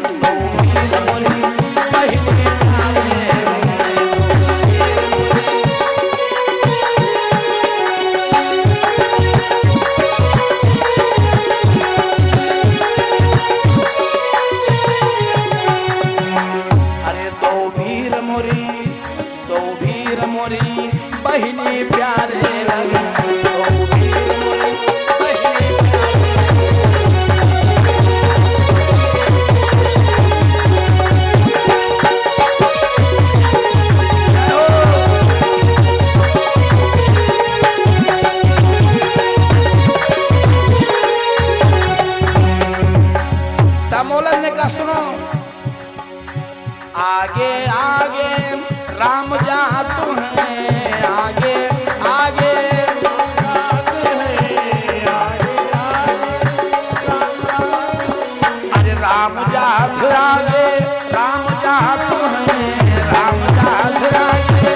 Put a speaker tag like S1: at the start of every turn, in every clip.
S1: तो वीर मोरी बहिनी प्यारे अरे तो वीर मोरी बहिनी प्यारे लगे दामोदर ने कहा सुनो आगे आगे राम जातु हैं आगे आगे अरे राम जात आगे राम जातु हैं राम जात आगे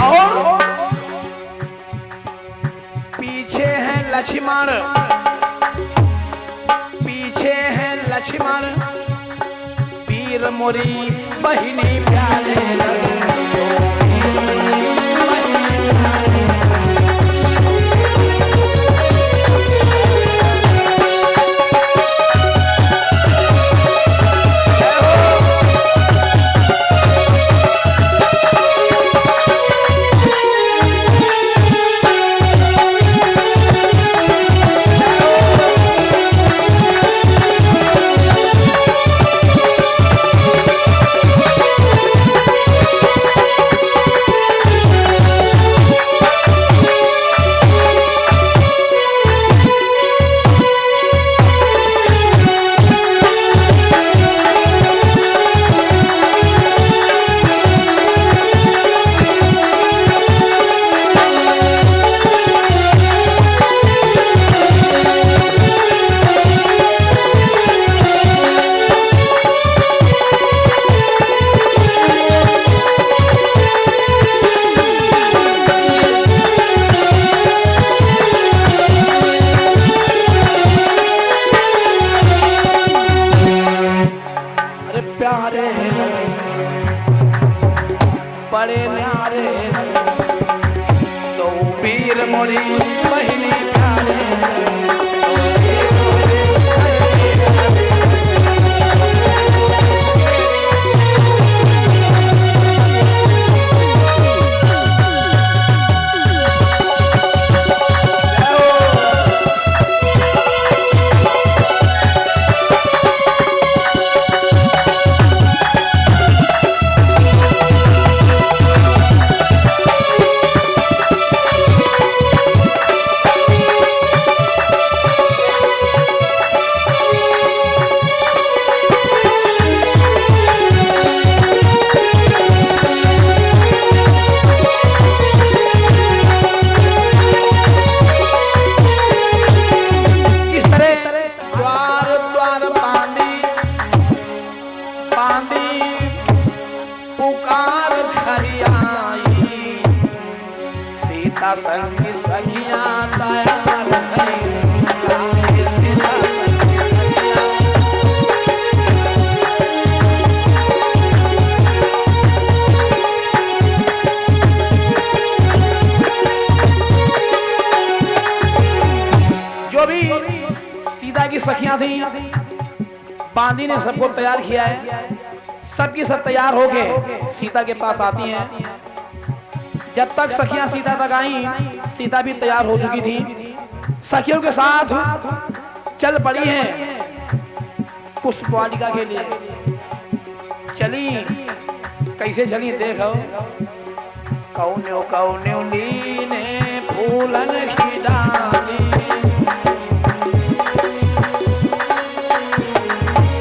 S1: और पीछे हैं लक्ष्मण लक्ष्मण वीर मोरी बहिनी प्यारे लगे बड़े न्यारे तो वीर मोरी बहिनी प्यारे संग सखिया तैयार जो भी सीता की सखियां थी बांदी ने सबको तैयार किया है। सबकी सब तैयार होके सीता के पास आती हैं। जब तक सखियां सीता तक आई सीता भी तैयार हो चुकी थी। सखियों के साथ चल पड़ी हैं पुष्प वाटिका के लिए। चली कैसे चली देखो। कौन्यो कौन्यो लीने फूलन की डाली।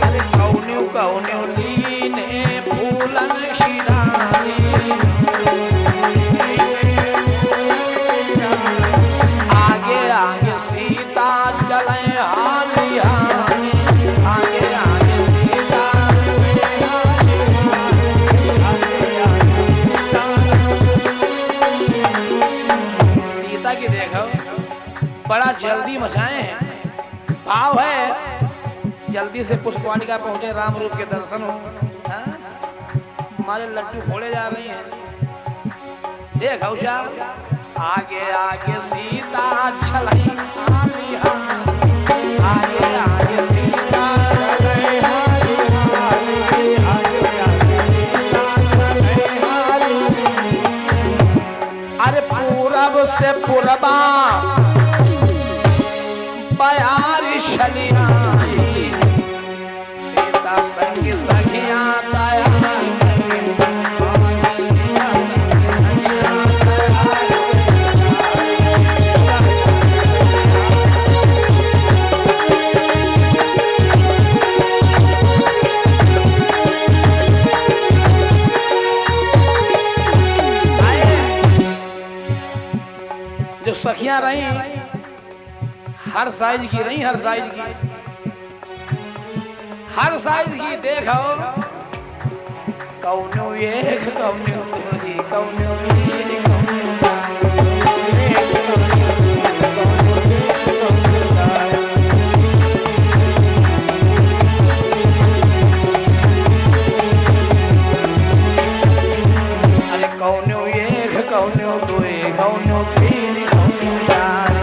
S1: अरे कौन्यो कौन्यो लीने फूलन की डाली। आगे आगे सीता चले हाली हाली। आगे आगे सीता सीता की देखो जल्दी मचाए हैं। भाव है जल्दी से पुष्पवाटिका पहुंचे, राम रूप के दर्शन हो। हमारे लड्डू फोड़े जा रही हैं। देख उषा आगे आगे सीता चलाई, आगे आगे सीता अरे पूरब से पूरबा बयारी चली आई, सीता संग सखिया जो सखियां रही, हर साइज की रही, हर साइज की, हर साइज की। देखो कौनो एक कौनो दूरी, कौनो एक अरे कौनो एक कौनो दूरी, कौनो तीन कौनो चार।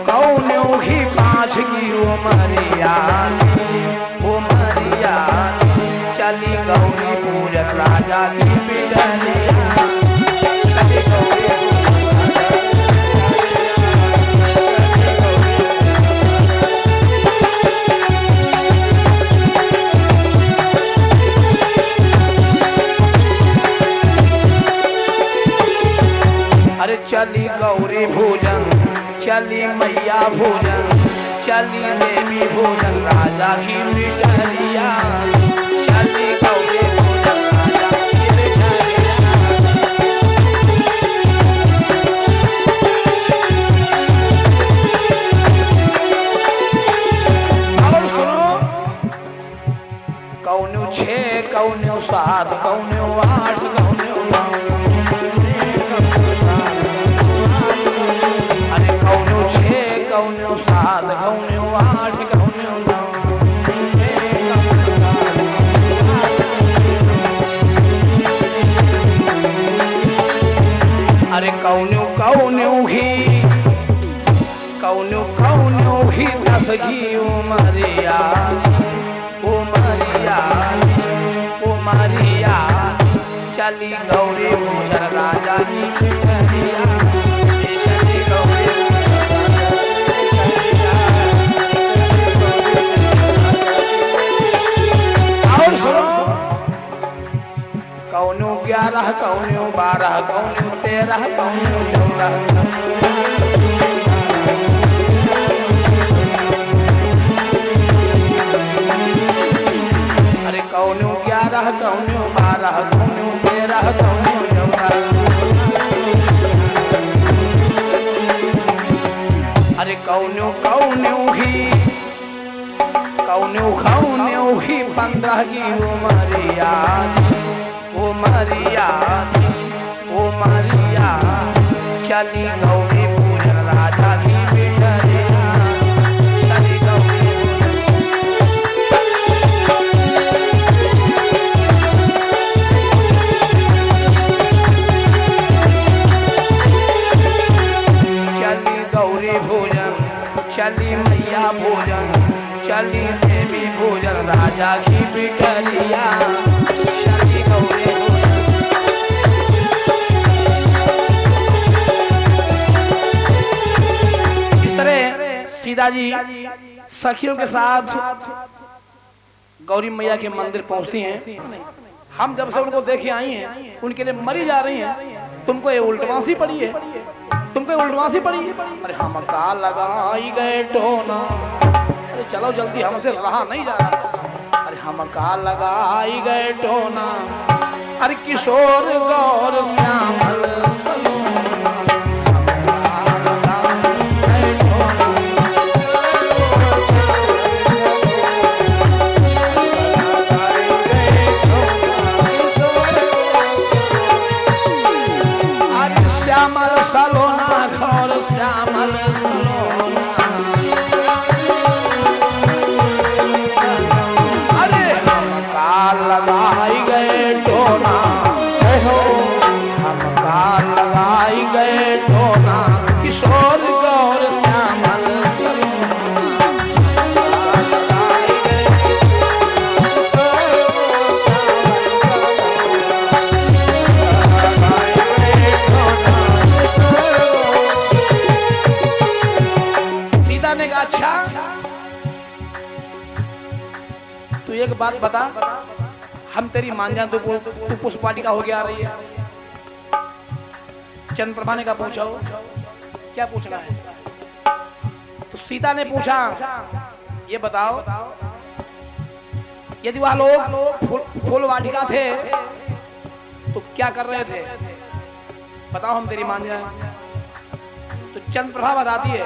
S1: कौनो ही पाँच की उमरिया, उमरिया चली गौरी पूजन राजा की बिडरिया। अरे चली गौरी भोजन, चली मैया भोजन, चली देवी भोजन राजा की बिडरिया। चली गौरी भोजन राजा की बिडरिया। और सुनो कौनो 6 कौनो 7 कौनो 8 कौनो 9, कौनो 6 कौनो 7 कौनो 8 कौनो 9। अरे कौनो कौनो ही 10 की उमरिया, उमरिया उमरिया चली गौरी पूजन राजा की बिडरिया। कौनो 11 कौनो 12 कौनो 13 कौनो 14। अरे कौनो 11 कौनो 12 कौनो 13 कौनो 14। अरे कौनो ही 15 की उमरिया, उमरिया उमरिया चली गौरी पूजन राजा की बिडरिया। चली गौरी चली गौरी भोजन, चली मैया भोजन, चली देवी भोजन राजा की बिडरिया। चली गौरी सीता जी सखियों के साथ गौरी मैया के मंदिर पहुंचती हैं। हम जब से उनको देखे आई हैं, उनके लिए मरी जा रही हैं। तुमको ये उल्टवासी पड़ी है, तुमको ये उल्टवासी पड़ी है। अरे हम का लगाई गए टोना, अरे चलो जल्दी, हमसे रहा नहीं जा रहा। अरे हम का लगाई गए टोना, अरे किशोर गौर श्यामल तू एक बात बता, हम तेरी मान जाए तो तू पुष्प वाटिका हो गया आ रही है। चंद्रप्रभा ने कहा पूछो, क्या पूछना है? तो सीता ने पूछा, ये बताओ यदि वह लोग फूल वाटिका थे तो क्या कर रहे थे? बताओ, हम तेरी मान जाए। तो चंद्रप्रभा बताती है,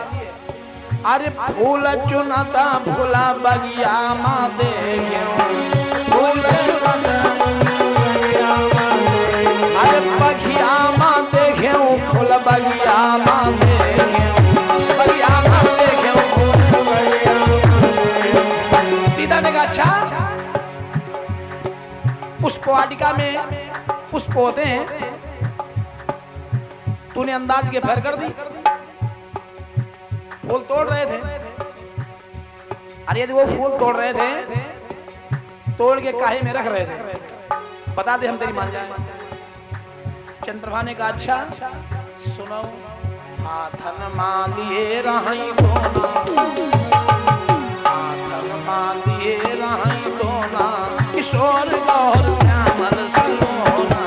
S1: अरे फूल चुनता फूला बगिया माते फूल चुनता, अरे बगिया माते घेऊ फूल बगिया माते बगिया माते घेऊ फूल बगिया। सीता ने कहा अच्छा, पुष्प वाटिका में पुष्प होते हैं, तूने अंदाज के फेर कर दी, फूल तोड़ रहे थे। अरे यदि वो फूल तोड़ रहे थे, तोड़ के काहे में रख रहे थे? बता दे, हम तेरी मान जाए। चंद्रप्रभा ने कहा अच्छा सुनो, हाथन मान लिए रही दोना, हाथन मान लिए रही दोना, किशोर गौर श्यामल सलोना,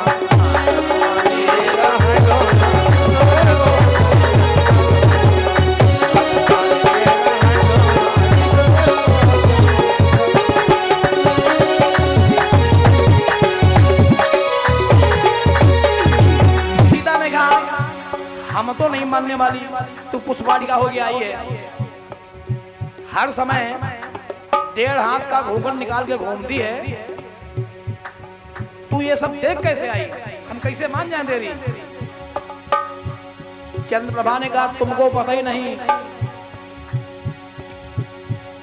S1: हम तो नहीं मानने वाली, तू पुष्प वाटिका हो गया आई है। हर समय 1.5 हाथ का घूंघट निकाल के घूमती है, तू ये सब देख कैसे आई? हम कैसे मान जाए तेरी? चंद्रप्रभा ने कहा तुमको पता ही नहीं,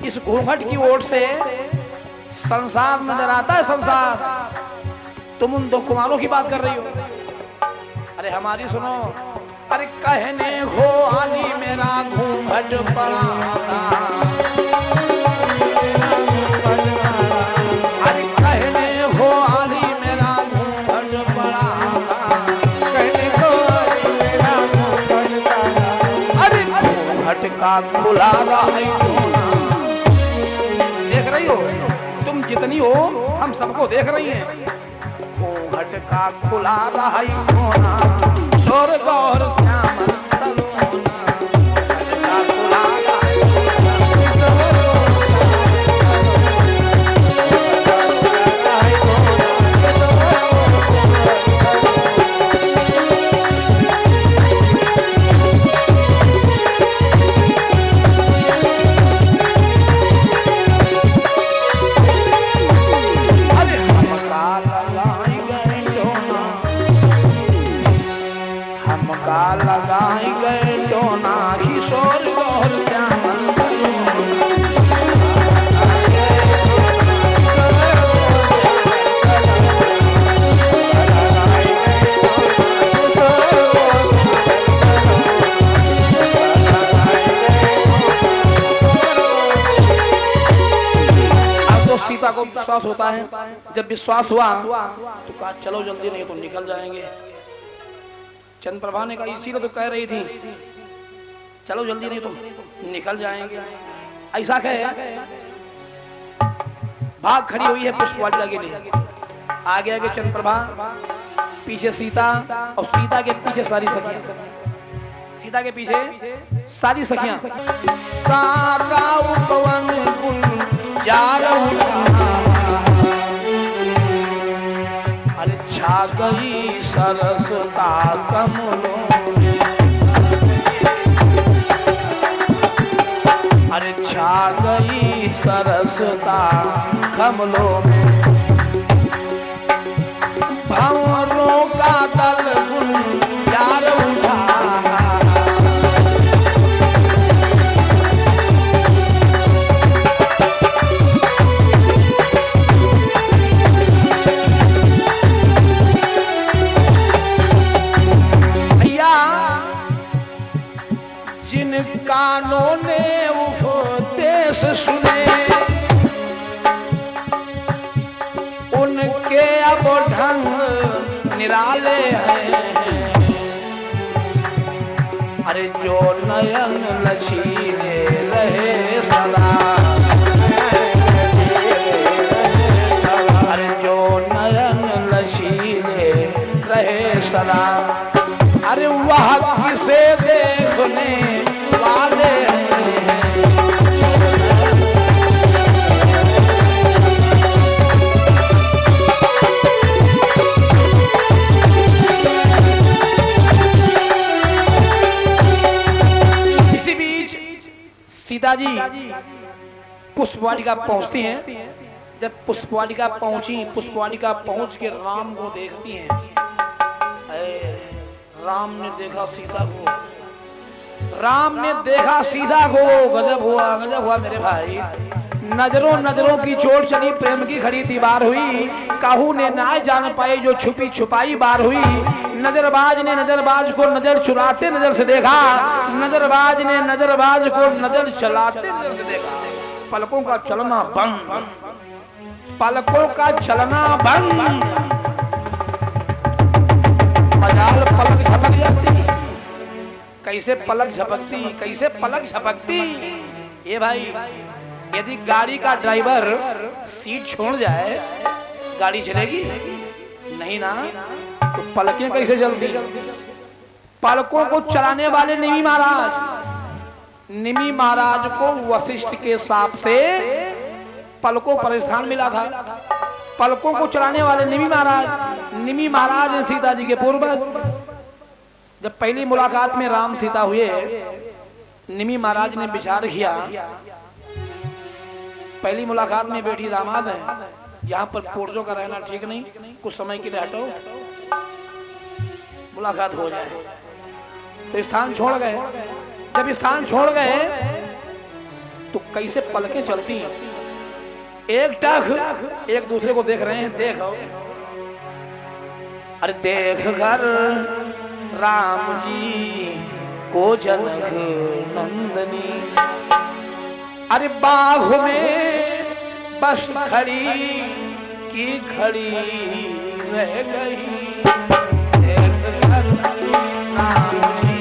S1: इस घूंघट की ओर से संसार नजर आता है, संसार। तुम उन 2 कुमारों की बात कर रही हो। अरे हमारी सुनो, अरे कहने हो आली मेरा घूंघट पड़ा था, अरे कहने हो आली मेरा घूंघट पड़ा था, कहने हो आली मेरा घूंघट पड़ा, अरे घूंघट का खुला रहा। देख रही हो तुम जितनी हो, हम सबको देख रही हैं। घूंघट का खुला रहा होना, किशोर गौर श्यामल सलोना, घूंघट का खुला रहा लगाई गए टोना, किशोर गौर श्यामल अब तो सीता को विश्वास होता है। जब विश्वास हुआ तो कहा चलो जल्दी, नहीं तो निकल जाएंगे। चंद्रप्रभा ने कहा इसीलिए तो कह रही थी चलो जल्दी, नहीं तो निकल जाएंगे। ऐसा कहे भाग खड़ी हुई है पुष्प वाटिका के लिए। आगे आगे चंद्रप्रभा, पीछे सीता, और सीता के पीछे सारी सखियां, सीता के पीछे सारी सखियां। सारा उपवन गुलजार अरे छा गई सरसता कमलों में, अरे छा गई सरसता कमलों में, भंवरों का दल गुलजार उठा, कानों ने उपदेश सुने, उनके अब ढंग निराले हैं। अरे जो नयन लचीले रहे सदा, देखने वाले हैं। इसी बीच सीता जी पुष्पवाटिका पहुंचती हैं। जब पुष्पवाटिका पहुंची, पुष्पवाटिका पहुंच के राम को देखती हैं। राम ने देखा सीता को, राम ने देखा सीता को। गजब हुआ मेरे भाई। नजरों नजरों की चोट चली, प्रेम की खड़ी दीवार हुई। काहू ने ना जान पाई जो छुपी छुपाई बार हुई। नजरबाज ने नजरबाज को नजर चुराते नजर से देखा। नजरबाज ने नजरबाज को नजर चलाते नजर से देखा। पलकों का चलना बंद, पलकों का चलना बंद। मजाल पलक झपक जाती, कैसे पलक झपकती, कैसे पलक झपकती। ये भाई, यदि गाड़ी का ड्राइवर सीट छोड़ जाए, गाड़ी चलेगी नहीं ना, तो पलकें कैसे चलती। पलकों को चलाने वाले निमि महाराज को वशिष्ठ के साथ से पलकों पर स्थान मिला था। पलकों को चलाने वाले निमि महाराज ने सीता जी के पूर्वज। जब पहली मुलाकात में राम सीता हुए, निमि महाराज ने विचार किया, पहली मुलाकात में बेटी दामाद है, यहाँ पर पुरुषों का रहना ठीक नहीं, कुछ समय के लिए हटो, मुलाकात हो जाए। तो स्थान छोड़ गए। जब स्थान छोड़ गए तो कैसे पलकें चलती हैं। एक टक एक दूसरे को देख रहे हैं। देखो, अरे देख कर राम जी को जनक नंदनी, अरे बाग में बस खड़ी की खड़ी रह गई। देख कर राम जी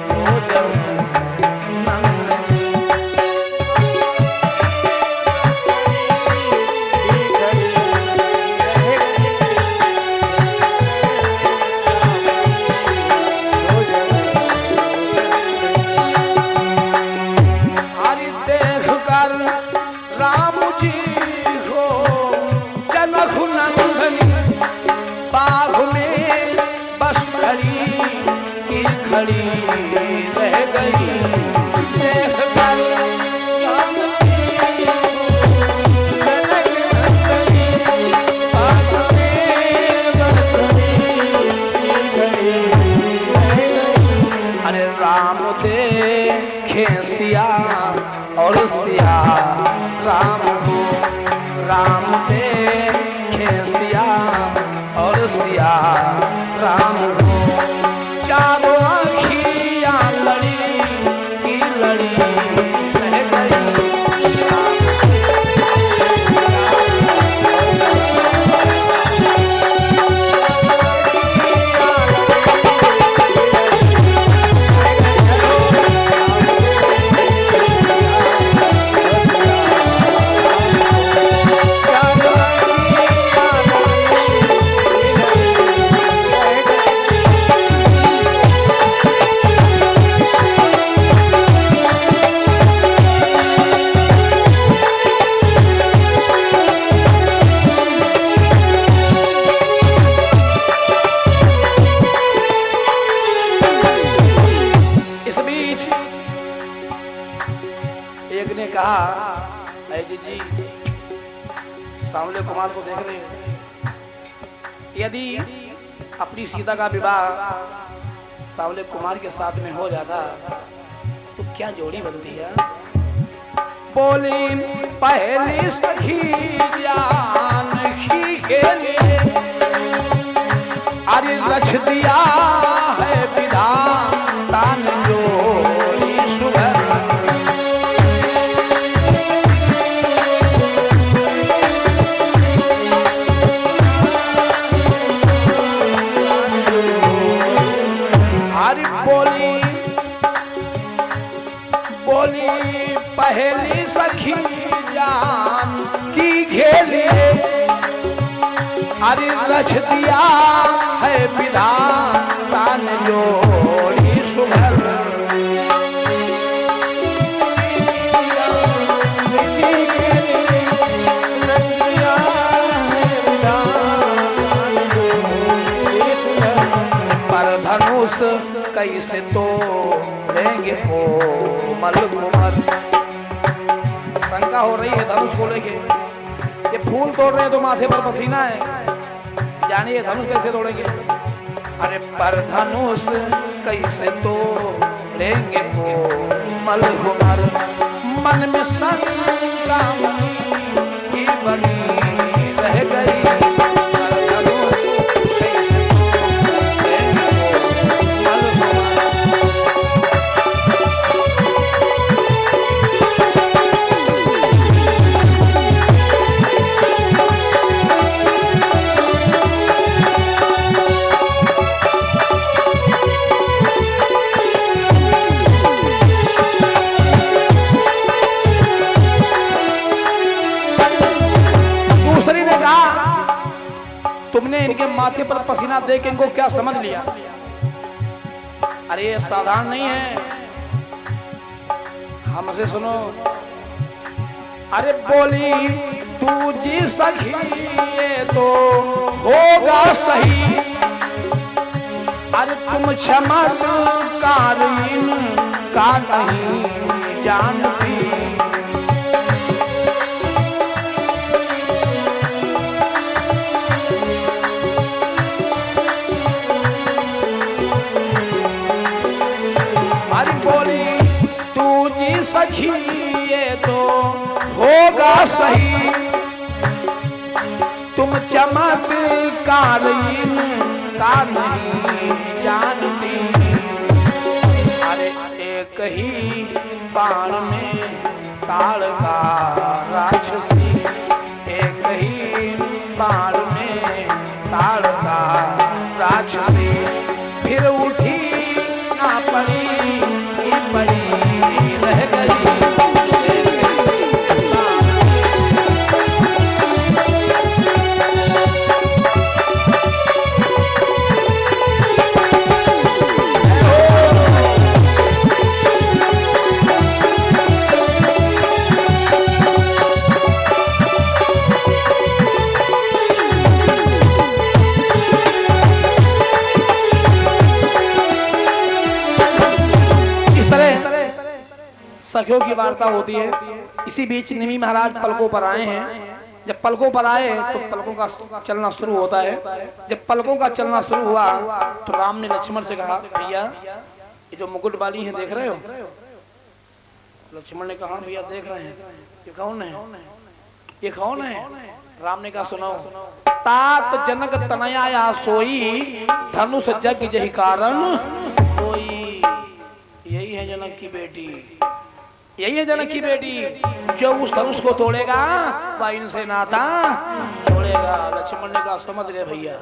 S1: को जनक नंदनी, और सिया राम को, राम देखे सिया और सिया राम को। चारों आँखियाँ लड़ी की लड़ी रह गई। सांवले कुमार को देख रहे हैं, यदि अपनी सीता का विवाह सांवले कुमार के साथ में हो जाता तो क्या जोड़ी बनती है। बोली पहली सखी जान के लिए, अरे रच दिया है विधाता ने जोड़ी सुधर। पहली सखी जान की घेलिए, अरे रच दिया है विधाता ने जोड़ी सुधर। कैसे तो लेंगे कोमल कुंवर। शंका हो रही है धनुष को लेके, ये फूल तोड़ रहे हैं तो माथे पर पसीना है, जानिए धनुष कैसे तोड़ेंगे। अरे पर धनुष कैसे तो लेंगे कोमल कुंवर, मन में शंका की बनी रह गई। तुमने इनके माथे पर पसीना देख इनको क्या समझ लिया? अरे ये साधारण नहीं है, हमसे सुनो। अरे बोली तू जी सखी ये तो होगा सही, अरे तुम चमत्कारीन का नहीं जानती। सखी ये तो होगा सही, तुम चमत्कारीन का नहीं जानती। अरे एक ही बाण में ताड़ का राक्षसी, एक ही बाण में ताड़ का राक्षसी, फिर उठी ना पड़ी बड़ी रह गई। सखियों की वार्ता होती है। इसी बीच निमि महाराज पलकों पर आए हैं। जब पलकों पर आए तो पलकों का चलना शुरू होता है। जब पलकों का चलना शुरू हुआ तो राम ने लक्ष्मण से कहा, भैया ये जो मुकुट वाली है देख रहे हो? लक्ष्मण ने कहा, भैया देख रहे हैं। ये कौन है? ये कौन है? राम ने कहा, सुनो। तात जनक तनया सोई, धनुष जग जहि कारण कोई। यही है जनक की बेटी, यही है जनक की बेटी। जो उस धनुष को तोड़ेगा वह इनसे नाता छोड़ेगा। लक्ष्मण ने कहा, समझ गए भैया।